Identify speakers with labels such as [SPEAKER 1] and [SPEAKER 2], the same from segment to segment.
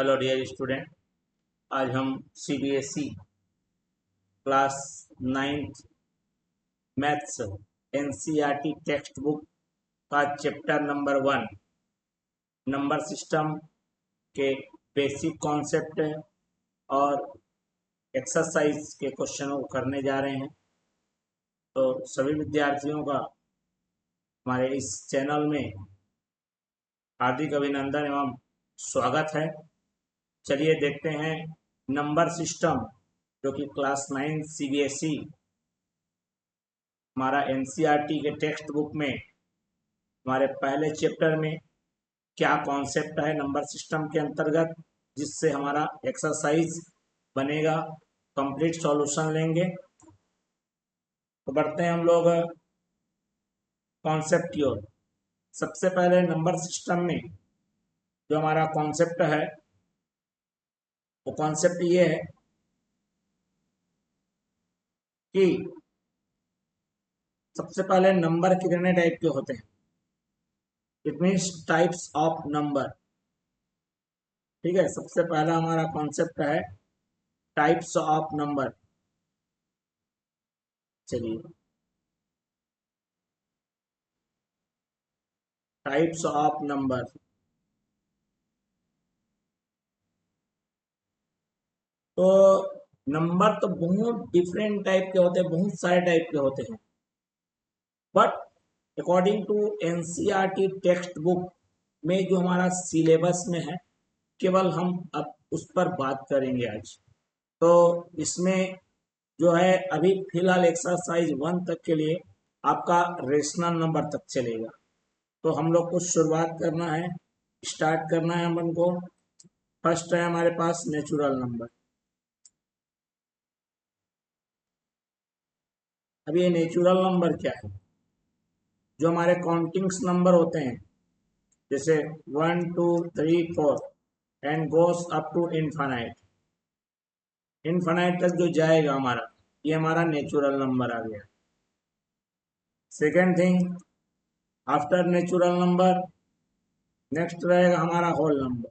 [SPEAKER 1] Hello dear student. आज हम CBSE class 9th maths NCERT text book का chapter number 1 number system के basic concept और exercise के क्वेश्चनों को करने जा रहे हैं। तो सभी विद्यार्थियों का हमारे इस चैनल में हार्दिक अभिनंदन एवं स्वागत है। चलिए देखते हैं नंबर सिस्टम जो कि क्लास 9 सीबीएसई हमारा एनसीईआरटी के टेक्स्ट बुक में हमारे पहले चैप्टर में क्या कॉन्सेप्ट है नंबर सिस्टम के अंतर्गत, जिससे हमारा एक्सरसाइज बनेगा, कंप्लीट सॉल्यूशन लेंगे। तो बढ़ते हैं हम लोग कॉन्सेप्ट की ओर। सबसे पहले नंबर सिस्टम में जो हमारा कॉन्सेप्ट है वो कॉन्सेप्ट ये है कि सबसे पहले नंबर कितने टाइप के होते हैं। It means types of number. ठीक है, सबसे पहला हमारा कॉन्सेप्ट है टाइप्स ऑफ नंबर। चलिए, टाइप्स ऑफ नंबर। तो नंबर तो बहुत डिफरेंट टाइप के होते हैं, बहुत सारे टाइप के होते हैं, but according to NCERT text book में जो हमारा सिलेबस में है, केवल हम अब उस पर बात करेंगे आज। तो इसमें जो है अभी फिलहाल एक्सरसाइज 1 तक के लिए आपका रेशनल नंबर तक चलेगा। तो हम लोग को शुरुआत करना है, स्टार्ट करना है अपन को। फर्स्ट है हमारे पास नेचुरल नंबर। अब ये नेचुरल नंबर क्या है? जो हमारे काउंटिंग्स नंबर होते हैं, जैसे 1 2 3 4 and goes up to infinite. Infinite तक जो जाएगा हमारा, ये हमारा नेचुरल नंबर आ गया। Second thing, after natural number next रहेगा हमारा होल नंबर।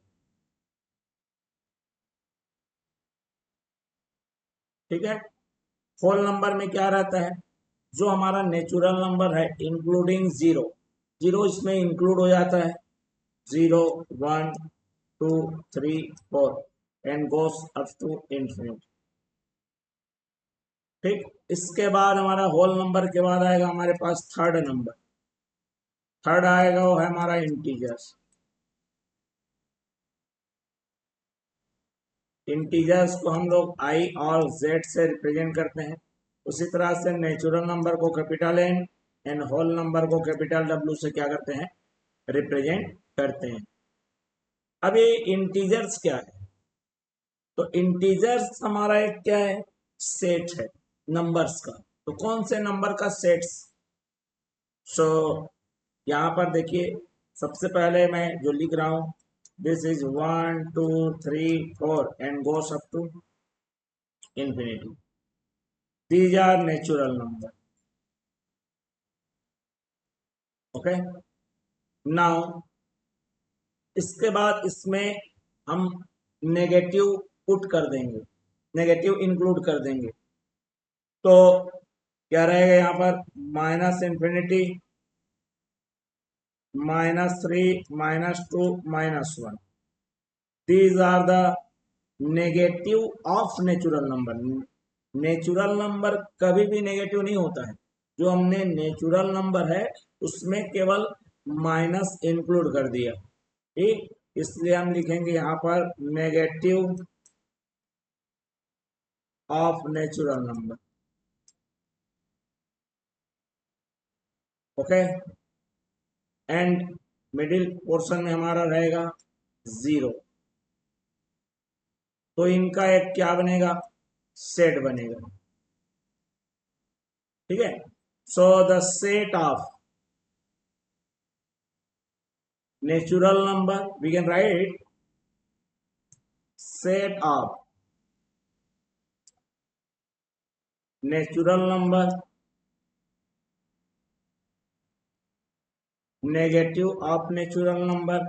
[SPEAKER 1] ठीक है, होल नंबर में क्या रहता है? जो हमारा नेचुरल नंबर है इंक्लूडिंग जीरो, जीरो इसमें इंक्लूड हो जाता है। 0 1 2 3 4 and goes up to infinite. ठीक, इसके बाद हमारा होल नंबर के बाद आएगा हमारे पास थर्ड नंबर। थर्ड आएगा वो है हमारा इंटीजर्स। इंटीजर्स को हम लोग आई और जेड से रिप्रेजेंट करते हैं। उसी तरह से नेचुरल नंबर को capital N and whole number को कैपिटल डब्ल्यू से क्या करते हैं? रिप्रेजेंट करते हैं। अब ये इंटीजर्स क्या है? तो इंटीजर्स हमारा एक क्या है? सेट है नंबर्स का। तो कौन से नंबर का सेट्स? सो यहाँ पर देखिए, सबसे पहले मैं जो लिख रहा हूँ, this is 1 2 3 4 and goes up to infinity. These are natural number. Okay, now इसके बाद इसमें हम नेगेटिव पुट कर देंगे, नेगेटिव इंक्लूड कर देंगे। तो क्या रहेगा यहाँ पर? Minus infinity, -3 -2 -1। These are the negative of natural number. Natural number कभी भी नेगेटिव नहीं होता है। जो हमने नेचुरल नंबर है उसमें केवल माइनस इंक्लूड कर दिया। ठीक, इसलिए हम लिखेंगे यहाँ पर negative of natural number. Okay, and middle portion में हमारा रहेगा 0। तो इनका एक क्या बनेगा? सेट बनेगा। ठीक है, so the set of natural number, we can write set of natural number negative of natural number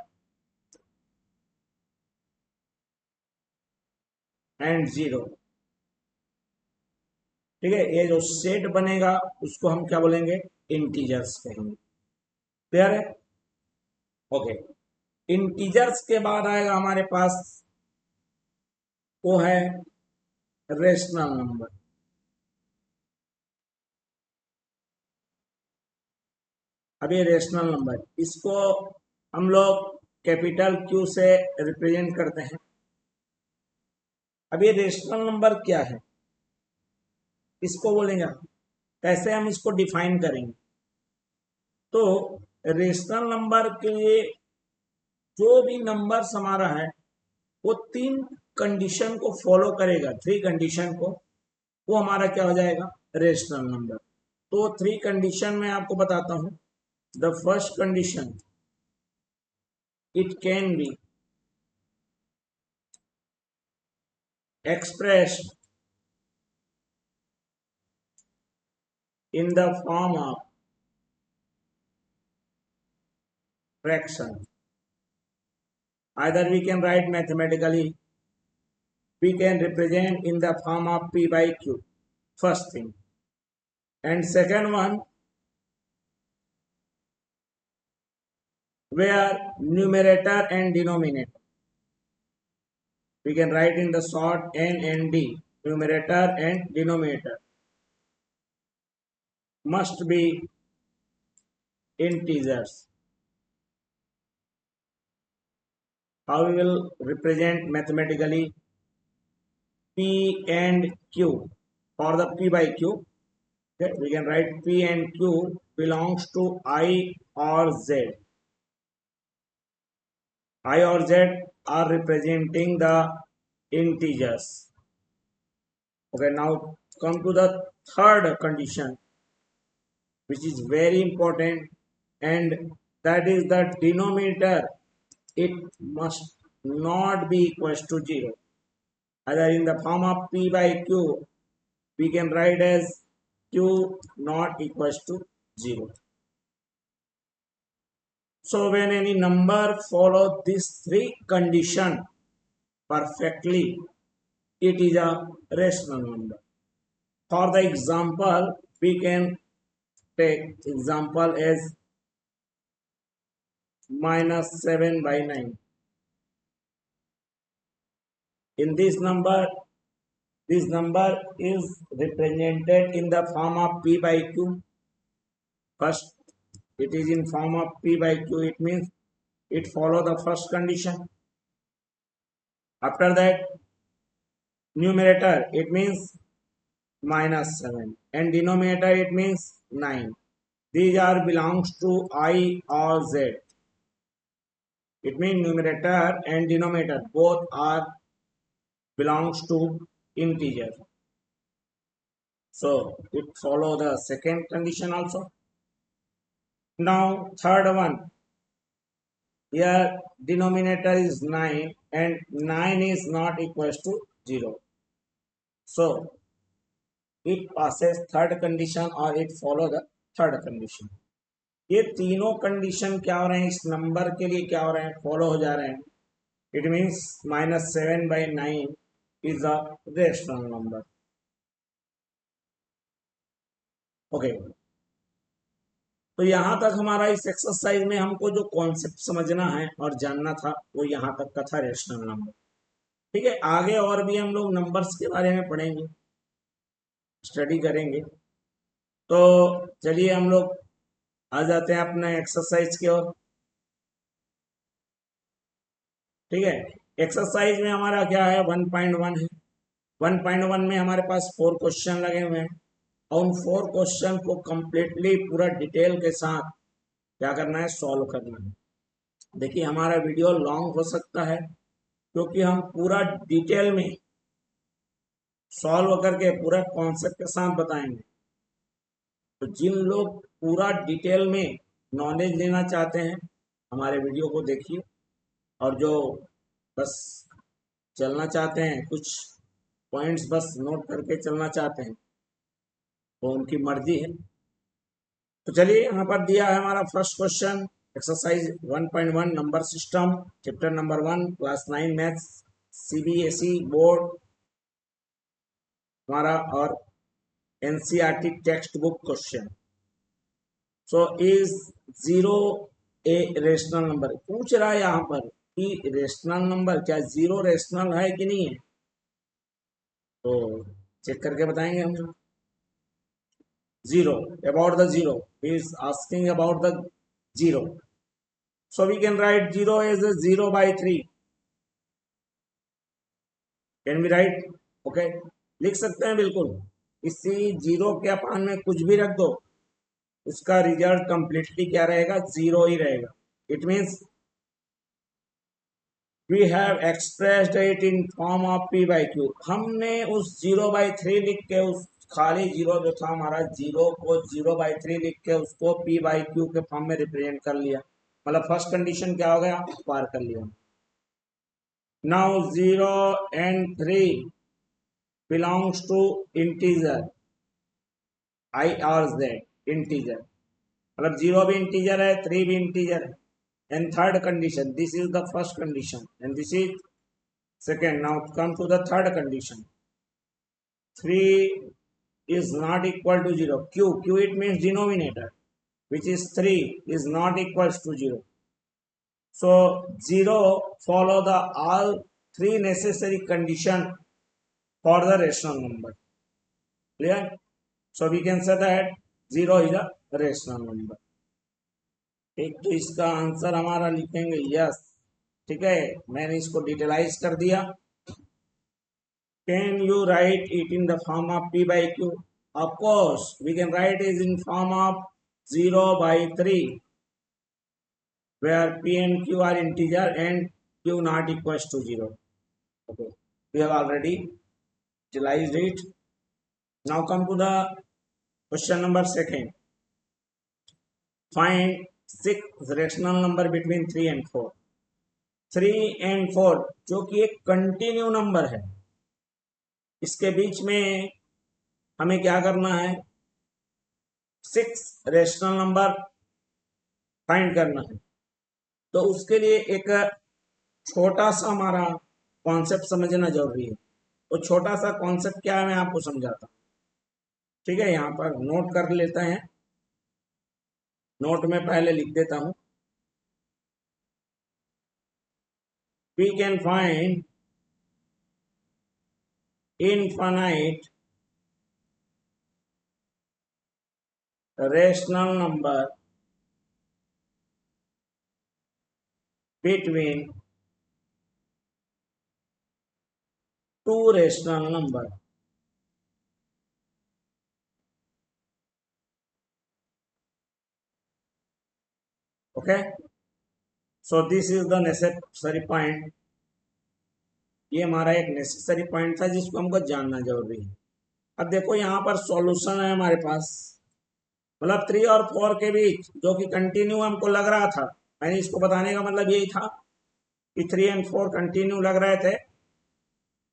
[SPEAKER 1] and 0। ठीक है, ये जो सेट बनेगा उसको हम क्या बोलेंगे, इंटीजर्स कहेंगे। क्लियर है? ओके, इंटीजर्स के बाद आएगा हमारे पास, वो है रेशनल नंबर। अब ये रेशनल नंबर, इसको हम लोग कैपिटल क्यू से रिप्रेजेंट करते हैं। अब ये रेशनल नंबर क्या है, इसको बोलेंगे हम, कैसे हम इसको डिफाइन करेंगे। तो रेशनल नंबर के लिए जो भी नंबर्स हमारा है वो 3 कंडीशन को फॉलो करेगा, 3 कंडीशन को, वो हमारा क्या हो जाएगा, रेशनल नंबर। तो 3 कंडीशन मैं आपको बताता हूं। The first condition, it can be expressed in the form of fraction. Either we can write mathematically, we can represent in the form of p by q, first thing. And second one, where numerator and denominator, we can write in the short n and d, numerator and denominator must be integers. How we will represent mathematically p and q? For the p by q, okay, we can write p and q belongs to I or z. I or z are representing the integers. Okay, now come to the third condition, which is very important, and that is the denominator. It must not be equals to 0. Either in the form of p by q, we can write as q not equals to 0. So when any number follow these 3 condition perfectly, it is a rational number. For the example, we can take example as -7/9. In this number is represented in the form of p by q. First, it is in form of p by q. It means it follow the first condition. After that, numerator, it means -7, and denominator, it means 9. These are belongs to I or Z. It means numerator and denominator both are belongs to integer. So it follow the second condition also. Now third one, here denominator is 9 and 9 is not equals to 0. So it passes third condition or it follow the third condition. ये तीनों condition क्या हो रहे हैं, इस number के लिए क्या हो रहे हैं, फॉलो हो जा रहे हैं. It means -7/9 is a rational number. Okay, तो यहां तक हमारा इस एक्सरसाइज में हमको जो कॉन्सेप्ट समझना है और जानना था वो यहां तक का था, रेशनल नंबर. ठीक है, आगे और भी हम लोग नंबर्स के बारे में पढ़ेंगे, स्टडी करेंगे. तो चलिए हम लोग आ जाते हैं अपने एक्सरसाइज की ओर. ठीक है, एक्सरसाइज में हमारा क्या है, 1.1 है. 1.1 में हमारे पास 4 क्वेश्चन लगे हुए हैं और उन 4 क्वेश्चन को कंप्लीटली पूरा डिटेल के साथ क्या करना है, सॉल्व करना है. देखिए हमारा वीडियो लॉन्ग हो सकता है क्योंकि हम पूरा डिटेल में सॉल्व करके पूरा कॉन्सेप्ट के साथ बताएंगे. तो जिन लोग पूरा डिटेल में नॉलेज लेना चाहते हैं हमारे वीडियो को देखिए, और जो बस चलना चाहते हैं, कुछ पॉइंट्स बस नोट करके चलना चाहते हैं, तो उनकी मर्जी है. तो चलिए यहाँ पर दिया है हमारा first question, exercise 1.1 number system, chapter number 1, class 9 maths, CBSE board, हमारा और NCERT text book question. So is zero a rational number, पूछ रहा है यहाँ पर कि रेशनल नंबर, क्या जीरो रेशनल है कि नहीं है, तो चेक करके बताएंगे हम। zero, about the zero, he is asking about the zero, so we can write 0 as a 0 by 3, can we write? okay, लिख सकते हैं बिल्कुल। इसी जीरो के अपान में कुछ भी रख दो, उसका रिजल्ट कंप्लीटली क्या रहेगा, जीरो ही रहेगा। It means we have expressed it in form of P by Q, हमने उस 0/3 लिख के, उस खाली जीरो जो था हमारा, जीरो को 0/3 लिख के उसको पी बाई क्यू के फॉर्म में रिप्रेजेंट कर लिया, मतलब फर्स्ट कंडीशन क्या हो गया, पार कर लिया। Now 0 and 3 belongs to integer I और जेड, इंटीजर मतलब जीरो भी इंटीजर है, 3 भी इंटीजर है। And third condition, this is the first condition and this is second. Now come to the third condition. 3 is not equal to 0. Q it means denominator, which is 3 is not equals to 0. So 0 follow the all 3 necessary condition for the rational number. Clear? So we can say that 0 is a rational number. एक तो इसका answer हमारा लिखेंगे yes, ठीक है, मैंने इसको डिटेलाइज कर दिया। Can you write it in the form of P by Q? Of course, we can write it in form of 0/3, where P and Q are integer and Q not equals to 0. Okay, we have already utilized it. Now come to the question number second. Find 6 rational number between 3 and 4. 3 and 4 जो कि एक continue number है, इसके बीच में हमें क्या करना है, 6 रेशनल नंबर फाइंड करना है। तो उसके लिए एक छोटा सा हमारा कॉन्सेप्ट समझना जरूरी है। तो छोटा सा कॉन्सेप्ट क्या है मैं आपको समझाता हूँ, ठीक है। यहाँ पर नोट कर लेते हैं, नोट में पहले लिख देता हूँ। We can find infinite rational number between 2 rational number. Okay, so this is the necessary point. ये हमारा एक नेसेसरी पॉइंट था जिसको हमको जानना जरूरी है। अब देखो यहाँ पर सॉल्यूशन है हमारे पास, मतलब 3 और 4 के बीच जो कि कंटिन्यू हमको लग रहा था, मैंने इसको बताने का मतलब यही था कि 3 and 4 कंटिन्यू लग रहे थे।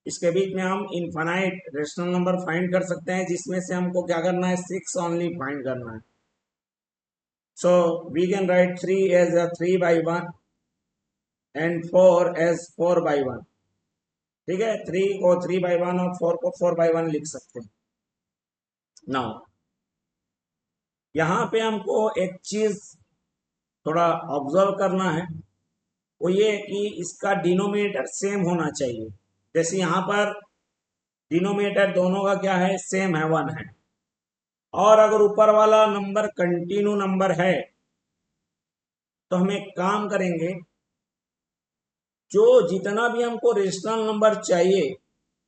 [SPEAKER 1] इसके बीच में हम इनफाइनाइट रेशनल नंबर फाइंड कर सकते हैं, जिसमें से हमको क्या करना है, 6 ओनली फाइंड करना है। So we can write 3 as a 3/1 and 4 as 4/1, ठीक है। 3 को 3/1 और 4 को 4/1 लिख सकते हैं। नाउ यहाँ पे हमको एक चीज थोड़ा ऑब्जर्व करना है, वो ये कि इसका डिनोमिनेटर सेम होना चाहिए। जैसे यहाँ पर डिनोमिनेटर दोनों का क्या है, सेम है, 1 है। और अगर ऊपर वाला नंबर कंटिन्यू नंबर है तो हम एक काम करेंगे, जो जितना भी हमको रेशनल नंबर चाहिए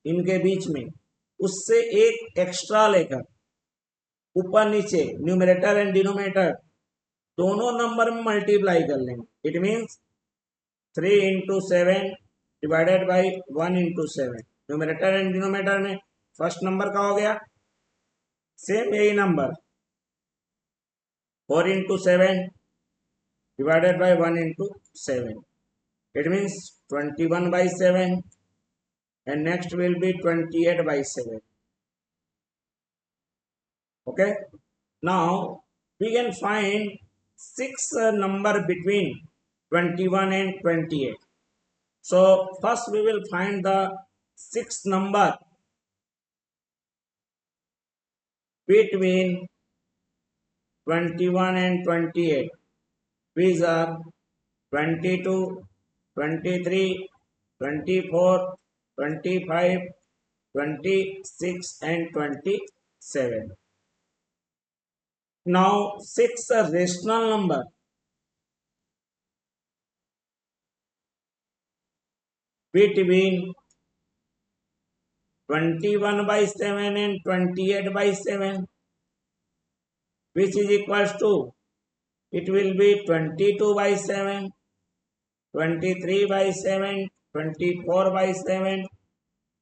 [SPEAKER 1] इनके बीच में, उससे एक एक्स्ट्रा लेकर ऊपर नीचे न्यूमरेटर एंड डिनोमिनेटर दोनों नंबर में मल्टीप्लाई कर लेंगे। It means 3 into 7 divided by 1 into 7। Numerator and denominator में फर्स्ट नंबर का हो गया सेम यही number, 4 into 7 divided by 1 into 7. It means 21/7 and next will be 28/7. Okay. Now we can find 6 number between 21 and 28. So first we will find the 6th number between 21 and 28, which are 22, 23, 24, 25, 26 and 27. Now 6 a rational number between 21/7 and 28/7, which is equals to, it will be 22/7, 23/7, 24/7,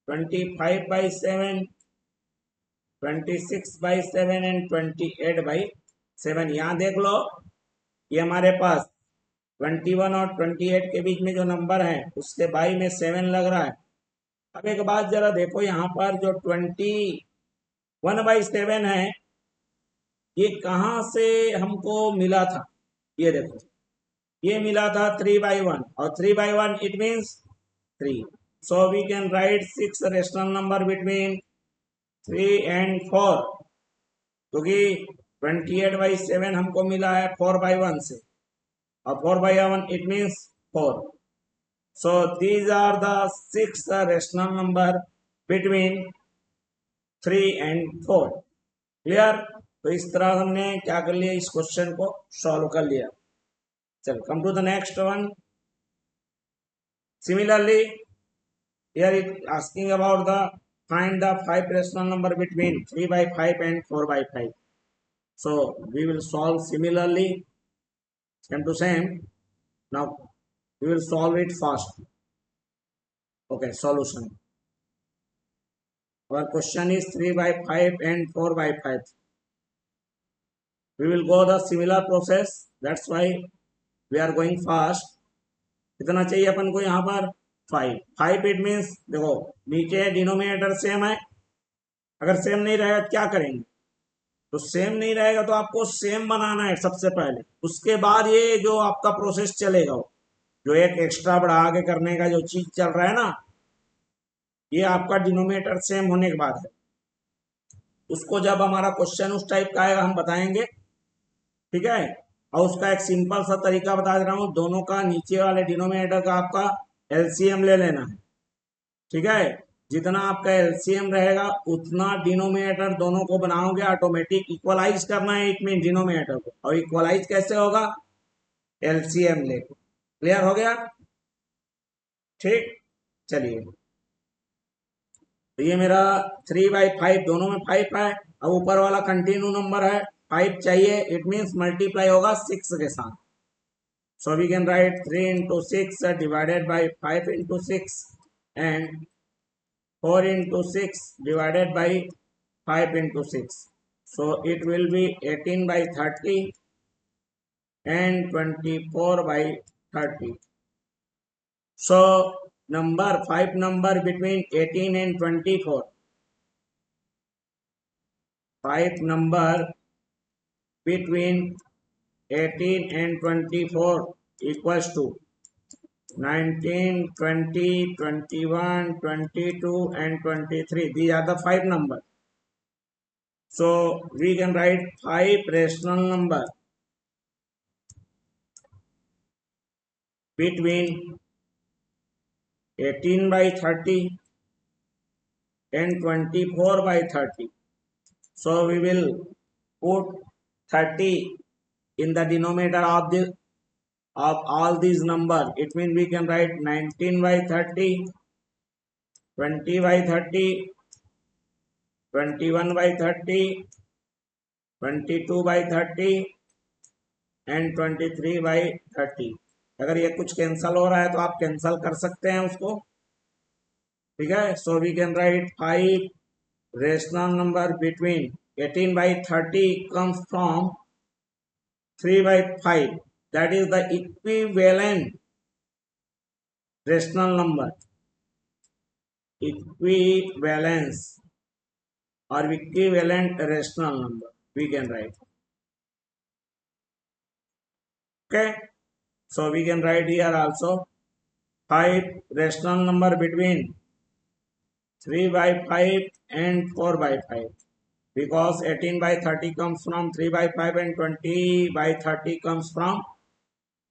[SPEAKER 1] 25/7, 26/7 and 28/7. यहाँ देख लो, ये हमारे पास 21 और 28 के बीच में जो number है उसके बाई में 7 लग रहा है। अब एक बात जरा देखो, यहाँ पर जो 21/7 है ये कहाँ से हमको मिला था, ये देखो, ये मिला था 3/1, और 3/1 it means 3. So we can write 6 rational number between 3 and 4, क्योंकि 28/7 हमको मिला है 4/1 से, और 4/1 it means 4. So these are the 6 rational number between 3 and 4. Clear? तो इस तरह हमने क्या कर लिया, इस क्वेश्चन को सॉल्व कर लिया. चल, come to the next one. Similarly, here it asking about the find the 5 rational number between 3/5 and 4/5. So we will solve similarly, same to same. Now we will solve it fast. Okay, solution. Our question is 3/5 and 4/5. We will go the similar process. That's why we are going fast. कितना चाहिए अपन को यहाँ पर 5. 5 it means देखो नीचे denominator same है, अगर same नहीं रहेगा क्या करेंगे, तो सेम नहीं रहेगा तो आपको सेम बनाना है सबसे पहले, उसके बाद ये जो आपका प्रोसेस चलेगा, जो एक एक्स्ट्रा बढ़ा के करने का जो चीज चल रहा है ना, ये आपका डिनोमिनेटर सेम होने के बाद है. उसको जब हमारा क्वेश्चन उस टाइप का आएगा हम बताएंगे, ठीक है. और उसका एक सिंपल सा तरीका बता दे रहा हूँ, दोनों का नीचे वाले डिनोमिनेटर का आपका एलसीएम ले लेना है, ठीक है. जितना आपका एलसीएम रहेगा उतना डिनोमिनेटर दोनों को बनाओगे, ऑटोमेटिक इक्वलाइज करना है इट मीन डिनोमिनेटर को, और इक्वलाइज कैसे होगा, एलसीएम लेके. क्लियर हो गया, ठीक. चलिए, तो ये मेरा 3/5, दोनों में 5 है. अब ऊपर वाला कंटिन्यू नंबर है, 5 चाहिए, इट मीन्स मल्टीप्लाई होगा 6 के साथ. So we can write 3 into 6 divided by 5 into 6 एंड 4 into 6 divided by 5 into 6. So it will be 18/30 and 24/30. So number 5 number between 18 and 24. 5 number between 18 and 24 equals to 19, 20, 21, 22 and 23. These are the 5 numbers. So we can write 5 rational number between 18/30 and 24/30. So we will put 30 in the denominator of all these numbers. It means we can write 19/30, 20/30, 21/30, 22/30 and 23/30. अगर ये कुछ cancel हो रहा है तो आप cancel कर सकते हैं उसको, ठीक है. So we can write 5 rational number between 18/30 comes from 3/5. That is the equivalent rational number. Equivalence or equivalent rational number we can write. Okay, so we can write here also 5 rational number between 3/5 and 4/5. because 18 by 30 comes from 3 by 5 and 20 by 30 comes from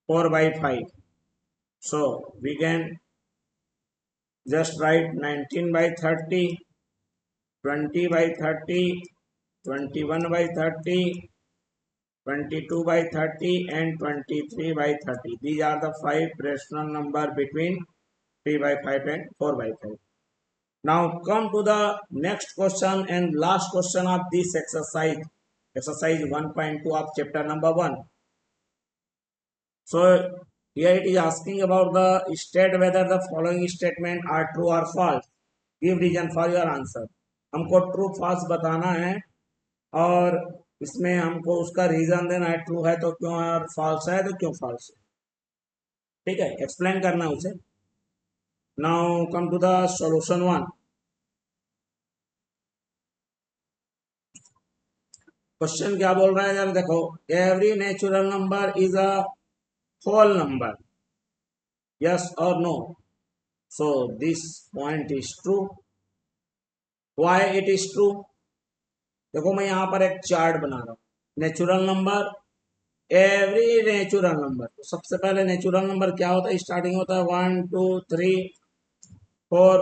[SPEAKER 1] 4 by 5. So we can just write 19 by 30, 20 by 30, 21 by 30, 22 by 30 and 23 by 30. These are the 5 rational number between 3 by 5 and 4 by 5. Now come to the next question and last question of this exercise. Exercise 1.2 of chapter number 1. So here it is asking about the state whether the following statement are true or false. Give reason for your answer. हमको true false बताना है और इसमें हमको उसका reason देना है, true है तो क्यों है और फॉल्स है तो क्यों फॉल्स है. ठीक है, एक्सप्लेन करना उसे. Now come to the solution 1. Question क्या बोल रहा है यार, देखो. Every natural number is a whole number, yes और no. So this point is true. Why it is true? देखो मैं यहाँ पर एक चार्ट बना रहा हूँ. Natural number, every natural number. तो सबसे पहले नेचुरल नंबर क्या होता है, स्टार्टिंग होता है 1 2 3 4.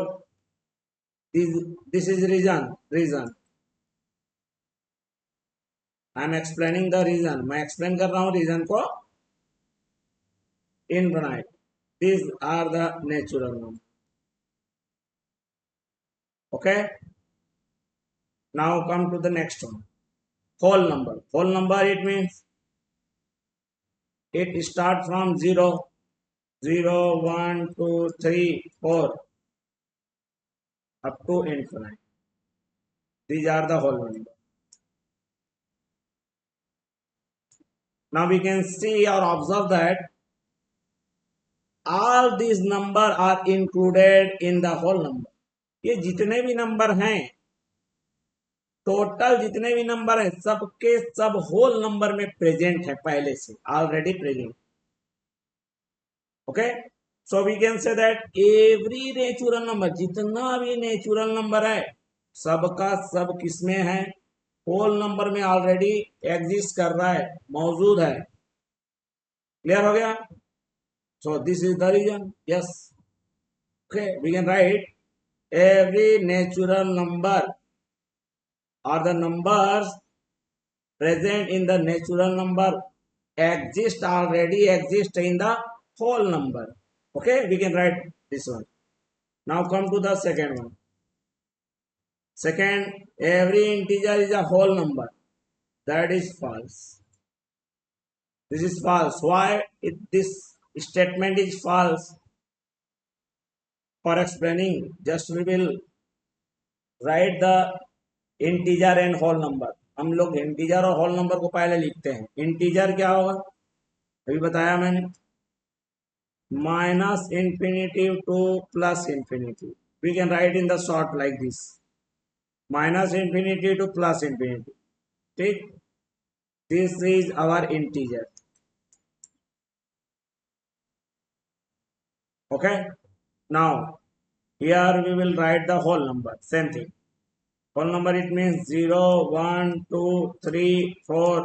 [SPEAKER 1] This is reason. I am explaining the reason. मैं एक्सप्लेन कर रहा हूँ रीजन को इन बनाए. These are the natural number. Okay. Now come to the next one. Whole number. Whole number, it means it starts from 0, 0, 1, 2, 3, 4 up to infinite. These are the whole number. Now we can see or observe that all these number are included in the whole number. ये जितने भी number हैं, total जितने भी number है सबके सब whole number में प्रेजेंट है, पहले से already present. Okay. So we can say that every natural number, जितना भी नेचुरल नंबर है सबका सब किसमें है, होल नंबर में ऑलरेडी एग्जिस्ट कर रहा है, मौजूद है. क्लियर हो गया? So this is the reason. Yes. Okay, we can write every natural number or the numbers present in the natural number already exist in the whole number. Okay, we can write this one. Now come to the second one. Second, every integer is a whole number. That is false. This is false. Why this statement is false? For explaining, just we will write the integer and whole number. हम लोग integer और whole number को पहले लिखते हैं. Integer क्या होगा अभी बताया मैंने, minus infinity to plus infinity. We can write in the short like this, minus infinity to plus infinity. ठीक, this is our integer. Okay. Now here we will write the whole number. Same thing. Whole number, it means 0, 1, 2, 3, 4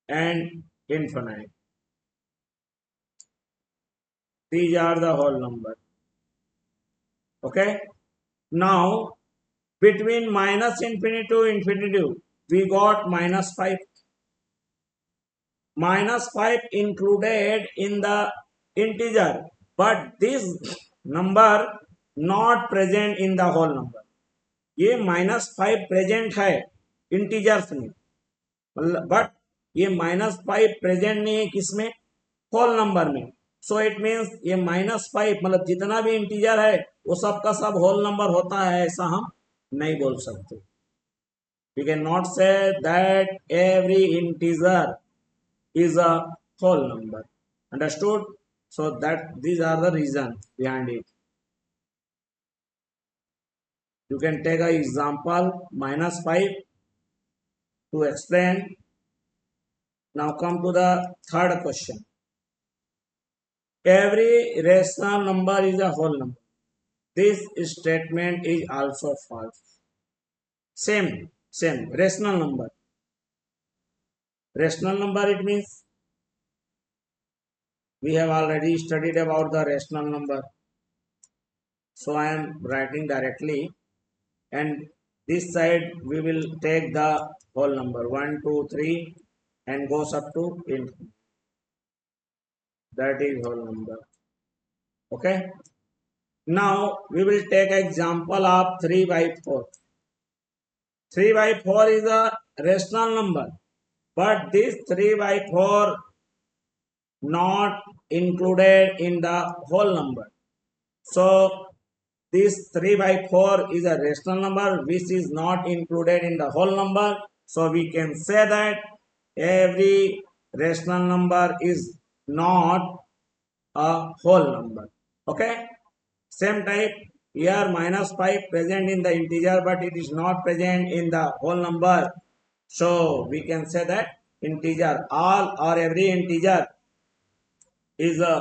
[SPEAKER 1] and infinite. These are the whole number. Okay. Now between minus infinity to infinity we got minus 5. Minus 5 included in the integer, but this number not present in the whole number. ये -5 present है integers में, but ये -5 present नहीं है किसमें, whole number में. So it means ये -5 मतलब जितना भी इंटीजर है वो सब का सब होल नंबर होता है, ऐसा हम नहीं बोल सकते. We can not say that every integer is a whole number. Understood? So that these are the reason behind it. You can take an example -5 to explain. Now come to the third question. Every rational number is a whole number. This statement is also false. Same. same rational number. Rational number, it means we have already studied about the rational number, so I am writing directly, and this side we will take the whole number 1 2 3 and goes up to infinity. That is whole number. Okay, now we will take example of 3 by 4. 3 by 4 is a rational number, but this 3 by 4 not included in the whole number. So this 3 by 4 is a rational number which is not included in the whole number. So we can say that every rational number is not a whole number. Okay, same type here, -5 present in the integer but it is not present in the whole number. So we can say that integer, all or every integer is a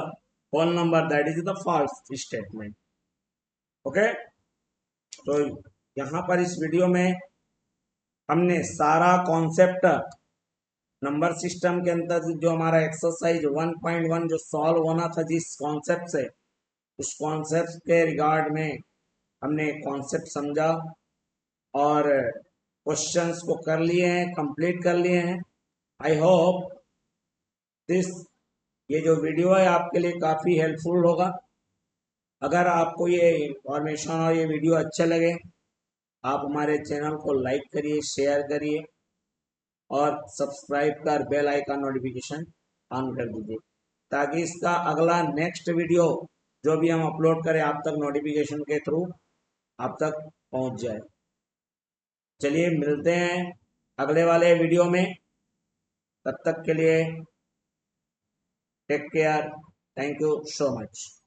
[SPEAKER 1] whole number. That is the false statement. Okay, तो यहाँ पर इस video में हमने सारा concept number system के अंदर जो हमारा एक्सरसाइज 1.1 जो सॉल्व होना था जिस कॉन्सेप्ट से, उस कॉन्सेप्ट के रिगार्ड में हमने कॉन्सेप्ट समझा और क्वेश्चंस को कर लिए हैं, कंप्लीट कर लिए हैं. आई होप दिस ये जो वीडियो है आपके लिए काफ़ी हेल्पफुल होगा. अगर आपको ये इंफॉर्मेशन और ये वीडियो अच्छे लगे, आप हमारे चैनल को लाइक करिए, शेयर करिए और सब्सक्राइब कर बेल आइकन नोटिफिकेशन ऑन कर दीजिए ताकि इसका अगला नेक्स्ट वीडियो जो भी हम अपलोड करें आप तक नोटिफिकेशन के थ्रू आप तक पहुंच जाए. चलिए मिलते हैं अगले वाले वीडियो में. तब तक के लिए take care. Thank you so much.